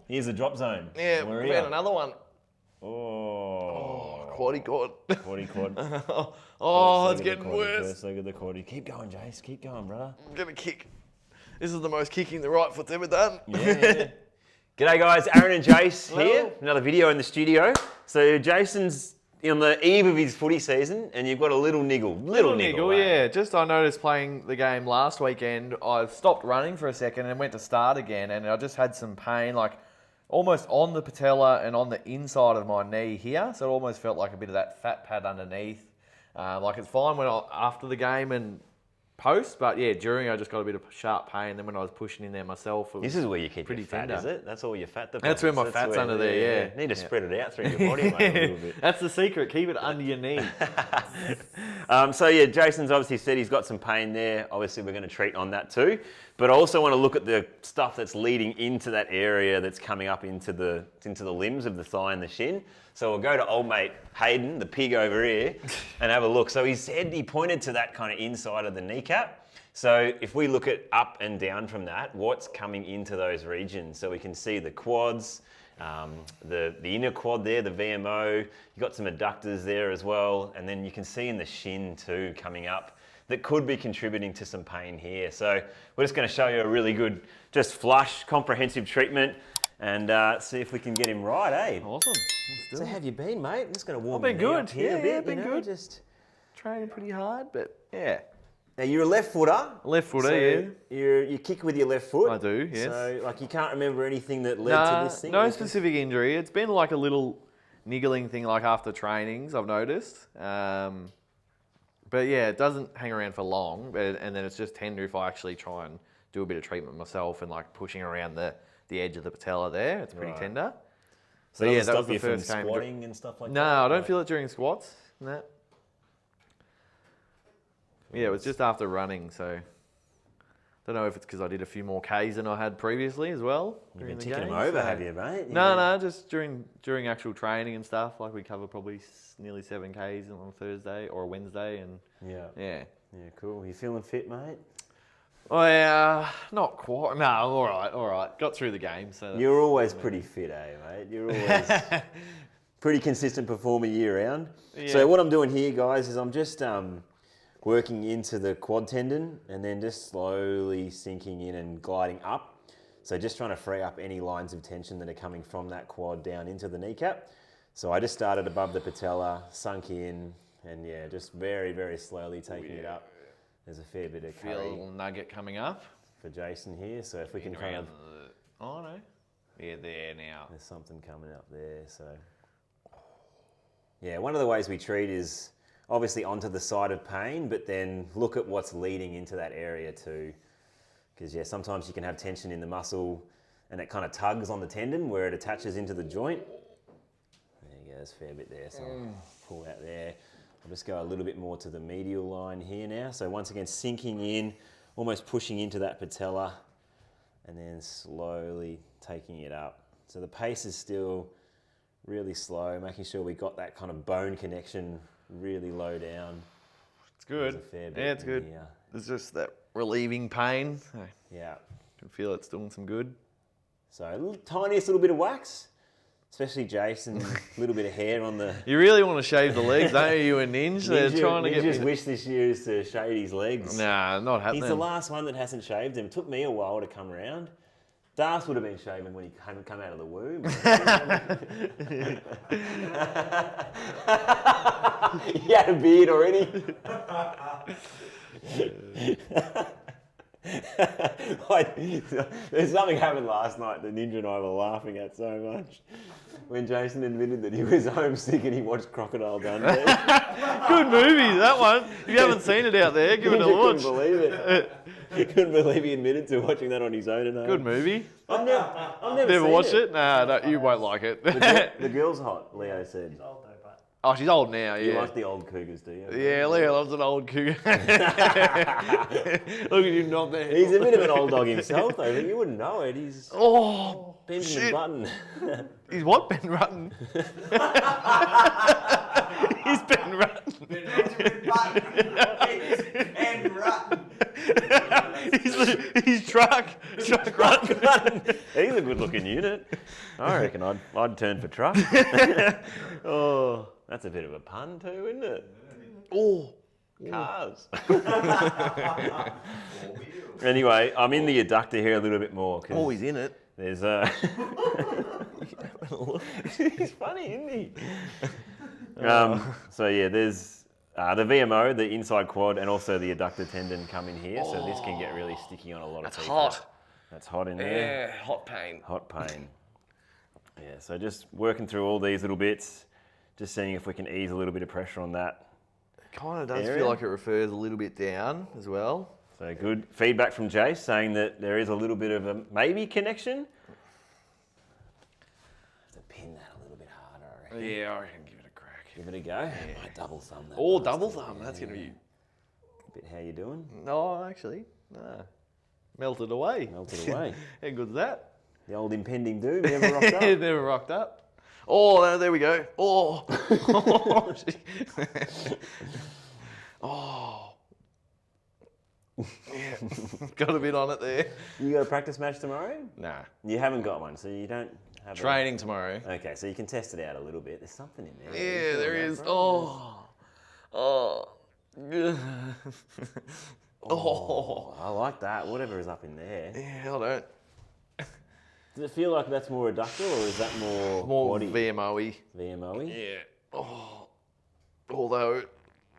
Here's the drop zone. Yeah, we found another one. Quaddy quad. Quaddy quad. It's getting worse. First leg of the quaddy. Keep going, Jace. Keep going, brother. I'm going to kick. This is the most kicking the right foot's ever done. Yeah. G'day, guys. Aaron and Jace here. Another video in the studio. So Jason's on the eve of his footy season, and you've got a little niggle. Little niggle, yeah. Just I noticed playing the game last weekend, I stopped running for a second and went to start again, and I just had some pain, like almost on the patella and on the inside of my knee here. So it almost felt like a bit of that fat pad underneath. Like it's fine when after the game and post, but yeah, during I just got a bit of sharp pain. Then when I was pushing in there myself, it was this is where you keep pretty your fat, tender. Is it? That's all your fat deposits. That's where my fat's under there, yeah. Need to spread it out through your body, mate, a little bit. That's the secret. Keep it under your knee. So yeah, Jason's obviously said he's got some pain there. Obviously, we're going to treat on that too. But I also want to look at the stuff that's leading into that area that's coming up into the limbs of the thigh and the shin. So we'll go to old mate Hayden, the pig over here, and have a look. So he pointed to that kind of inside of the kneecap. So if we look at up and down from that, what's coming into those regions? So we can see the quads, the inner quad there, the VMO. You've got some adductors there as well. And then you can see in the shin too coming up that could be contributing to some pain here. So we're just going to show you a really good, just flush, comprehensive treatment and see if we can get him right, eh? Awesome. So how have you been, mate? I'm just going to warm I've been you good. up here a bit. I've been good. Just training pretty hard, but yeah. Now you're a left footer. Left footer, so yeah. You kick with your left foot. I do, yes. So like you can't remember anything that led to this thing? No specific injury. It's been like a little niggling thing like after trainings, I've noticed. But yeah, it doesn't hang around for long, and then it's just tender if I actually try and do a bit of treatment myself and like pushing around the edge of the patella there. It's pretty tender. So yeah, that was the first game. Squatting and stuff like that? No, I don't feel it during squats. No. Yeah, it was just after running, so don't know if it's because I did a few more Ks than I had previously as well. You've been ticking them over, have you, mate? No, just during actual training and stuff. Like we cover probably nearly 7 Ks on a Thursday or a Wednesday, and yeah, cool. You feeling fit, mate? Oh yeah, not quite. No, all right. Got through the game, so you're always pretty fit, mate? You're always pretty consistent performer year round. Yeah. So what I'm doing here, guys, is I'm just working into the quad tendon and then just slowly sinking in and gliding up. So just trying to free up any lines of tension that are coming from that quad down into the kneecap. So I just started above the patella, sunk in, and yeah, just very, very slowly taking it up. There's a fair bit of feel a little nugget coming up for Jason here. So if we can kind of... Oh no. Yeah, there now. There's something coming up there, so... Yeah, one of the ways we treat is obviously onto the side of pain, but then look at what's leading into that area too. Because yeah, sometimes you can have tension in the muscle and it kind of tugs on the tendon where it attaches into the joint. There you go, there's a fair bit there, so I'll pull out there. I'll just go a little bit more to the medial line here now. So once again, sinking in, almost pushing into that patella and then slowly taking it up. So the pace is still really slow, making sure we got that kind of bone connection really low down. It's good. Yeah, it's good. Here. There's just that relieving pain. Yeah. I can feel it's doing some good. So tiniest little bit of wax, especially Jason, a little bit of hair on the... You really want to shave the legs, don't you and Ninja? They're trying to get Ninja's wish this year is to shave his legs. Nah, not happening. He's the last one that hasn't shaved them. It took me a while to come around. Das would have been shaven when he hadn't come out of the womb. He had a beard already. There's something happened last night that Ninja and I were laughing at so much. When Jason admitted that he was homesick and he watched Crocodile Dundee. Good movie, that one. If you haven't seen it out there, give it a watch. Couldn't believe it. He couldn't believe he admitted to watching that on his own at home. Good movie. I've never watched it? Nah, no, you won't like it. The girl's hot, Leo said. Oh, she's old now, yeah. You like the old cougars, do you? Yeah, Leo loves an old cougar. Look at him not there. He's a bit of an old dog himself, though. You wouldn't know it. He's Benjamin Button. He's what, Ben Rutten? He's Ben Rutten. Benjamin Button. He's Ben Rutten. He's truck run. He's a good-looking unit. I reckon I'd turn for truck. Oh, that's a bit of a pun too, isn't it? Oh, Cars. Anyway, I'm in the adductor here a little bit more. He's in it. There's a... He's funny, isn't he? So yeah, there's the VMO, the inside quad, and also the adductor tendon come in here. So this can get really sticky on a lot of people. Hot. That's hot in there. Yeah, hot pain. Hot pain. Yeah, so just working through all these little bits, just seeing if we can ease a little bit of pressure on that. Kind of does area. feel like it refers a little bit down as well. So good feedback from Jace saying that there is a little bit of a maybe connection. Have to pin that a little bit harder, I reckon. Yeah, I reckon give it a crack. Give it a go. Yeah. Might double thumb that. Oh, bastard. double thumb. That's going to be... Bit how you doing? No, actually, no. Melted away. Melted away. How good's that? The old impending doom never rocked up. It never rocked up. Oh, there we go. Oh. Oh. Yeah. Got a bit on it there. You got a practice match tomorrow? Nah. You haven't got one, so you don't have Training tomorrow. Okay, so you can test it out a little bit. There's something in there. Yeah, there is. Oh. Oh. Oh. I like that. Whatever is up in there. Yeah, I don't. Does it feel like that's more adductor or is that more body? VMO-y. VMO-y? Yeah. Oh. Although,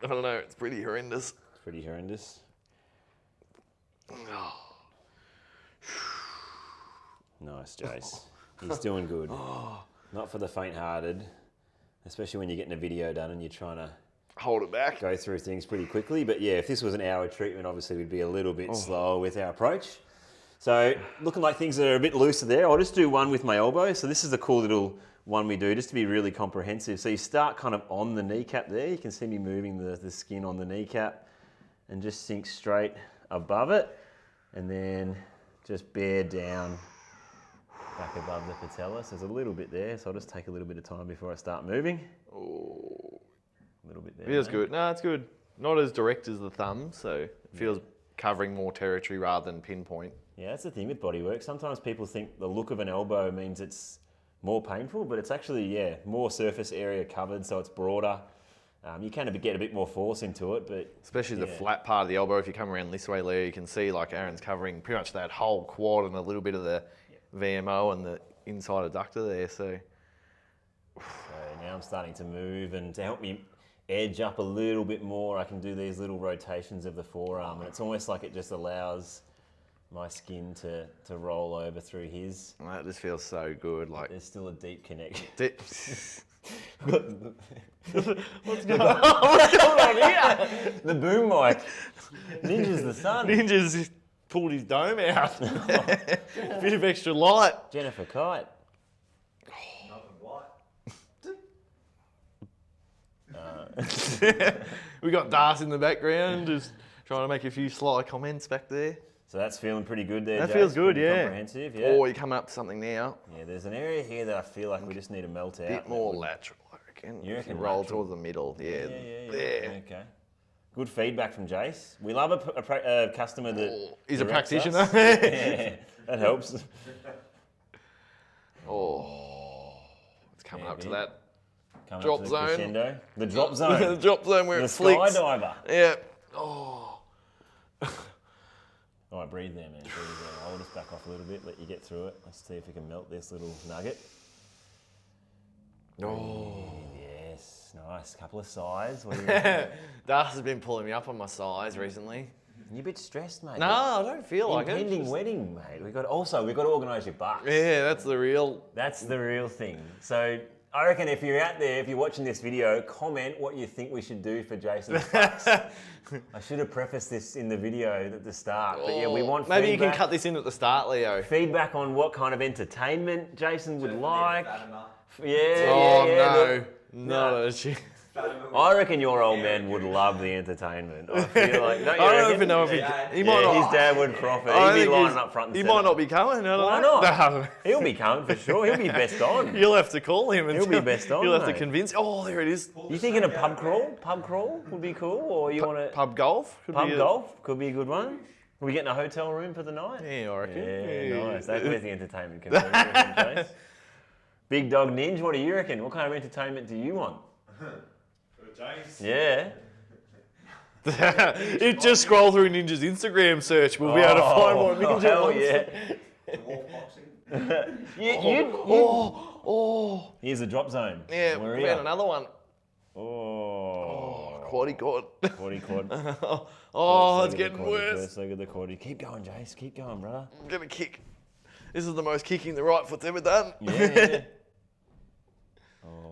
I don't know, it's pretty horrendous. It's pretty horrendous. Oh. Nice, Jace. He's doing good. Not for the faint-hearted, especially when you're getting a video done and you're trying to Hold it back. go through things pretty quickly. But yeah, if this was an hour treatment, obviously we'd be a little bit slower with our approach. So looking like things are a bit looser there. I'll just do one with my elbow. So this is a cool little one we do just to be really comprehensive. So you start kind of on the kneecap there. You can see me moving the skin on the kneecap and just sink straight above it. And then just bear down back above the patella. So there's a little bit there. So I'll just take a little bit of time before I start moving. Oh. A little bit there. Feels mate. good. No, it's good. Not as direct as the thumb, so it feels covering more territory rather than pinpoint. Yeah, that's the thing with bodywork. Sometimes people think the look of an elbow means it's more painful, but it's actually, yeah, more surface area covered, so it's broader. You can get a bit more force into it, but... Especially the flat part of the elbow. If you come around this way, Leo, you can see like Aaron's covering pretty much that whole quad and a little bit of the VMO and the inside adductor there, so... So now I'm starting to move, and to help me edge up a little bit more, I can do these little rotations of the forearm, and it's almost like it just allows my skin to roll over through his. That just feels so good. Like There's still a deep connection. What's going on here? The boom mic. Ninja's the sun. Ninja's pulled his dome out. Bit of extra light. Jennifer Kite. We got Das in the background, just trying to make a few sly comments back there. So that's feeling pretty good there, That Jace. feels good, Pretty yeah. comprehensive, yeah. Oh, you're coming up to something now. Yeah, there's an area here that I feel like we just need to melt out. A bit more lateral, I reckon. You reckon roll lateral? towards the middle, yeah. Yeah. There. Okay. Good feedback from Jace. We love a customer that He's a directs practitioner. us. Yeah, that helps. Oh, it's coming up to that Coming Drop up to the zone. crescendo. The drop zone. the drop zone where The it flicks. skydiver. Yeah. Oh. All right, breathe there, man. Breathe there. I'll just back off a little bit, let you get through it. Let's see if we can melt this little nugget. Oh. Yes, nice. Couple of sighs. What do you reckon? Das has been pulling me up on my size recently. You're a bit stressed, mate. No, I don't feel like it. Impending wedding, mate. We've got to organise your bucks. Yeah, that's the real. That's the real thing. So I reckon if you're out there, if you're watching this video, comment what you think we should do for Jason's bucks. I should have prefaced this in the video at the start, but yeah, we want Maybe feedback. you can cut this in at the start, Leo. Feedback on what kind of entertainment Jason would like. Yeah, Oh yeah. no, I reckon your old man would love the entertainment. I feel like. Don't you I don't reckon? even know if he might Yeah, not. his dad would profit. I He'd be think lining he's- up front and He centre. might not be coming. I don't Why know. not? He'll be coming for sure. He'll be best on. You'll have to call him. And He'll be best on, You'll have to mate. convince. Oh, there it is. You thinking a pub crawl? Pub crawl would be cool, or you want to Pub golf. Could pub be golf? Could be a good one. Are we getting a hotel room for the night? Yeah, I reckon. Yeah, nice. That's where's the entertainment comes from. Jace? Big Dog Ninja, what do you reckon? What kind of entertainment do you want? For Jace. Yeah. If just scroll through Ninja's Instagram search, we'll be able to find what Ninja hell wants. yeah. Dwarf boxing. Here's a drop zone. Yeah, We're we here. found another one. Quaddy quad. Quaddy quad. Oh, First it's leg of the getting quaddy, worse. First leg of the quaddy. Keep going, Jace. Keep going, brother. I'm gonna kick. This is the most kicking the right foot's ever done. Yeah.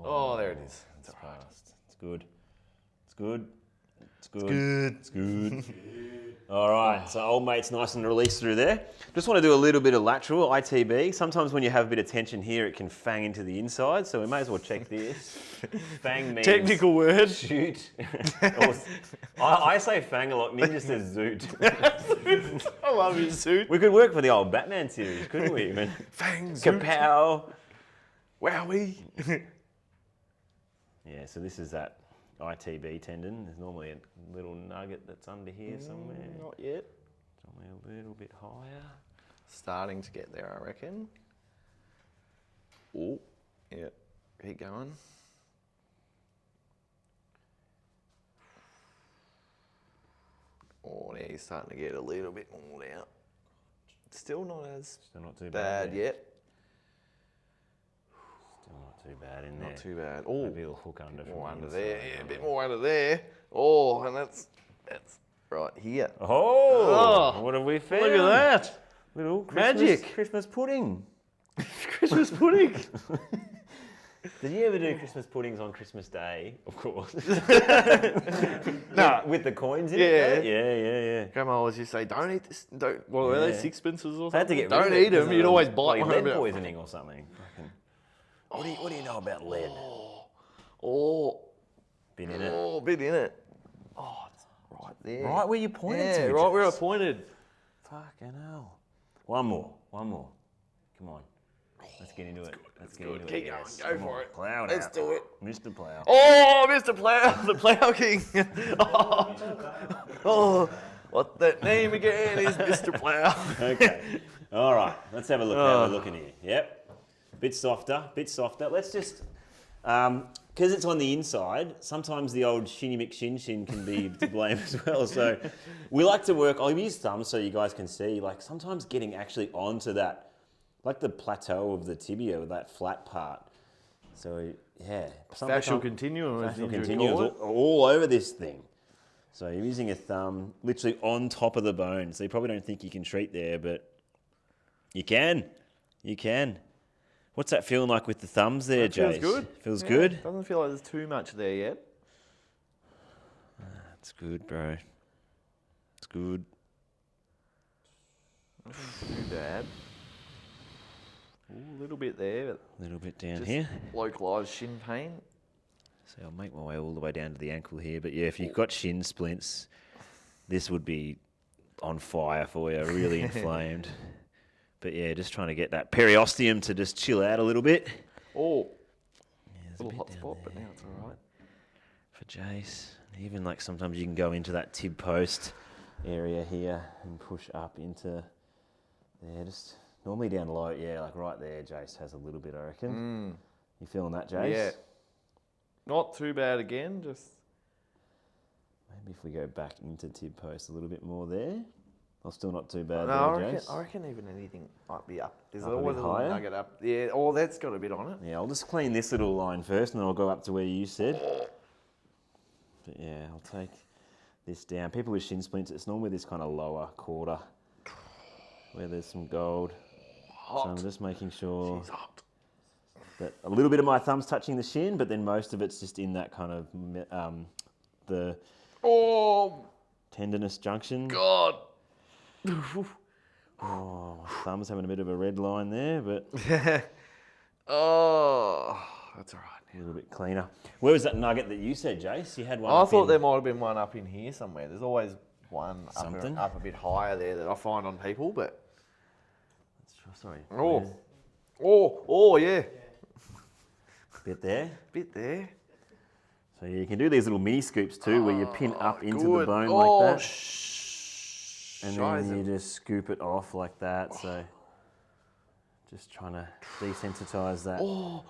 Oh, there it is. It's fast. It's good. It's good. It's good. Good. It's good. All right, so old mate's nice and released through there. Just want to do a little bit of lateral, ITB. Sometimes when you have a bit of tension here, it can fang into the inside, so we may as well check this. Fang means Technical word. shoot. I say fang a lot. Ninja says zoot. I love his suit. We could work for the old Batman series, couldn't we? Even Fangs. Kapow. Wowie. Yeah, so this is that ITB tendon. There's normally a little nugget that's under here somewhere. Not yet. Somewhere a little bit higher. Starting to get there, I reckon. Oh, yeah. Keep going. Oh, now he's starting to get a little bit more now. Still not as Still not too bad there. yet. Still not too bad in there. Not too bad. Oh, Maybe it'll hook under from more the under inside. there. Yeah, a bit more under there. Oh, and that's right here. Oh, Oh, what have we found? Look at that. Little Christmas, Magic. Christmas pudding. Christmas pudding. Did you ever do Christmas puddings on Christmas Day? Of course. Nah. With the coins in Yeah. it? Yeah. Grandma always used to say, don't eat this. Don't. What were they, Yeah. sixpences or I had to something? get rid Don't of it eat 'cause them. of You'd always bloody bite lead one. poisoning or something. Fucking- What do you know about lead? Oh, Been in it. oh, a bit in it. Oh, it's right there. Right where you pointed Yeah, to. right where I Jess. pointed. Fucking hell. One more. Come on. Let's get into it. Let's get into Keep it. going. Yes. Go Come for on. it. Plow Let's out. do it. Mr. Plow. Oh, Mr. Plow, the Plow King. Oh, what that name again is Mr. Plow. Okay. All right. Let's have a look. How we're looking here. Yep. Bit softer. Let's just, because it's on the inside, sometimes the old shinny McShin can be to blame as well. So we like to work, I'll use thumbs so you guys can see, like sometimes getting actually onto that, like the plateau of the tibia with that flat part. So yeah. Fascial continuum. as Fascial Ninja would continuums call it. all over this thing. So you're using a thumb literally on top of the bone. So you probably don't think you can treat there, but you can. You can. What's that feeling like with the thumbs there, Jace? Feels good. Feels Yeah, good? Doesn't feel like there's too much there yet. That's good, bro. It's good. Not too bad. Ooh, a little bit there, but A little bit down just here. localised shin pain. So I'll make my way all the way down to the ankle here. But yeah, if you've got shin splints, this would be on fire for you, really inflamed. But yeah, just trying to get that periosteum to just chill out a little bit. Oh, Yeah, there's little bit hot down spot, but there now it's all right. for Jace. Even like sometimes you can go into that tib post area here and push up into there. Just normally down low, yeah, like right there. Jace has a little bit, I reckon. You feeling that, Jace? Yeah. Not too bad again, just Maybe if we go back into tib post a little bit more there. Well, still not too bad no, there, I Jace. reckon even anything might be up. There's Up a always bit a little higher? nugget up. Yeah, oh, that's got a bit on it. Yeah, I'll just clean this little line first and then I'll go up to where you said. But yeah, I'll take this down. People with shin splints, it's normally this kind of lower quarter where there's some gold. So I'm just making sure She's hot. that a little bit of my thumb's touching the shin, but then most of it's just in that kind of the Oh, tendinous junction. God. Oh, my thumb's having a bit of a red line there, but Oh, that's all right. a little bit cleaner. Where was that nugget that you said, Jace? You had one. I up thought in- there might have been one up in here somewhere. There's always one Something? up a bit higher there that I find on people, but Sorry. oh, oh, yeah, Bit there. bit there. So you can do these little mini scoops too, where you pin up into the Good. bone oh, like that. And then you just scoop it off like that. So just trying to desensitize that. Oh,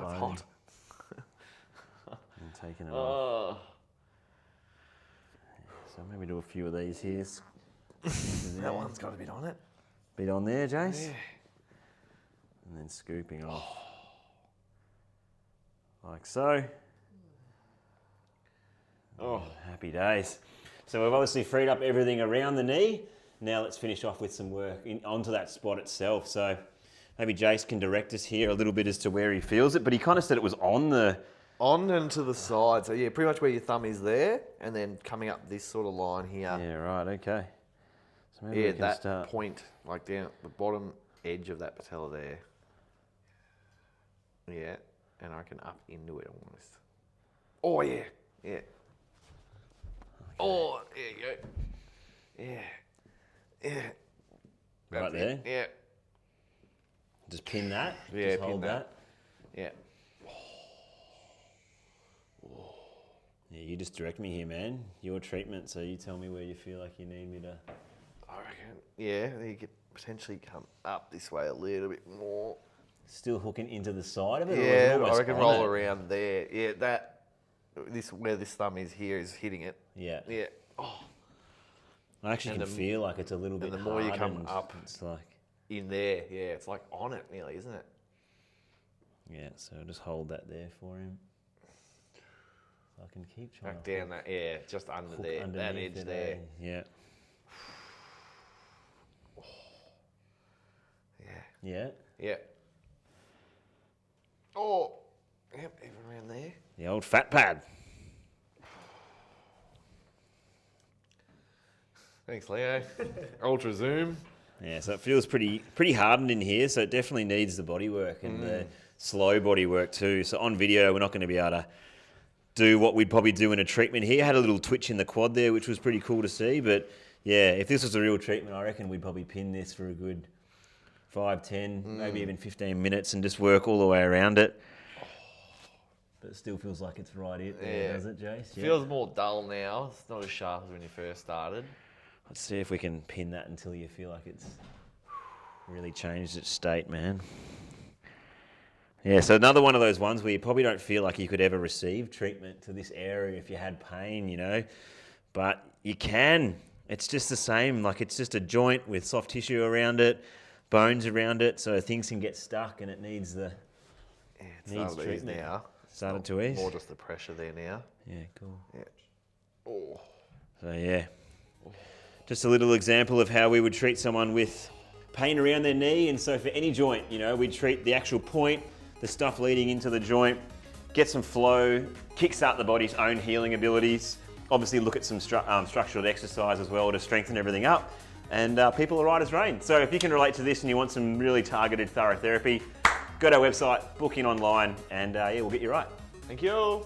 it's hot. And taking it off. So maybe do a few of these here. That one's got a bit on it. Bit on there, Jace. Yeah. And then scooping off. Like so. Oh, happy days. So we've obviously freed up everything around the knee. Now let's finish off with some work onto that spot itself. So maybe Jace can direct us here a little bit as to where he feels it, but he kind of said it was on the... On and to the side. So yeah, pretty much where your thumb is there, and then coming up this sort of line here. Yeah, right, okay. So maybe Yeah, we can that start... point, like down at the bottom edge of that patella there. Yeah, and I can up into it almost. Oh yeah, yeah. Okay. Oh, there you go. Yeah, yeah. Right there? Yeah. Just pin that? Yeah, just pin hold that. Yeah. Yeah, you just direct me here, man. Your treatment, so you tell me where you feel like you need me to... I reckon, yeah, you could potentially come up this way a little bit more. Still hooking into the side of it? Yeah, or is it I reckon on roll it? around there. Yeah, where this thumb is here is hitting it. Yeah. Yeah. Oh, I actually can feel like it's a little bit the more you hard come and up, it's like... in there, yeah, it's like on it nearly, isn't it? Yeah, so just hold that there for him. I can keep trying Back to down that, yeah, just under hook there, that underneath edge it, there. Yeah. Yeah. Yeah. Yeah. Oh, yep, even around there. The old fat pad. Thanks, Leo. Ultra zoom. Yeah, so it feels pretty hardened in here, so it definitely needs the body work and the slow body work too. So on video, we're not going to be able to do what we'd probably do in a treatment here. Had a little twitch in the quad there, which was pretty cool to see. But yeah, if this was a real treatment, I reckon we'd probably pin this for a good 5, 10, maybe even 15 minutes and just work all the way around it. But it still feels like it's right in there, Yeah. does it, Jace? Yeah. Feels more dull now. It's not as sharp as when you first started. Let's see if we can pin that until you feel like it's really changed its state, man. Yeah, so another one of those ones where you probably don't feel like you could ever receive treatment to this area if you had pain, you know, but you can. It's just the same, like it's just a joint with soft tissue around it, bones around it, so things can get stuck and it needs the needs treatment. Now. Started to ease. More just the pressure there now. Yeah, cool. Yeah. Oh. So yeah, just a little example of how we would treat someone with pain around their knee. And so for any joint, you know, we treat the actual point, the stuff leading into the joint, get some flow, kickstart the body's own healing abilities. Obviously look at some structural exercise as well to strengthen everything up. And people are right as rain. So if you can relate to this and you want some really targeted thorough therapy, go to our website, book in online, and yeah, we'll get you right. Thank you.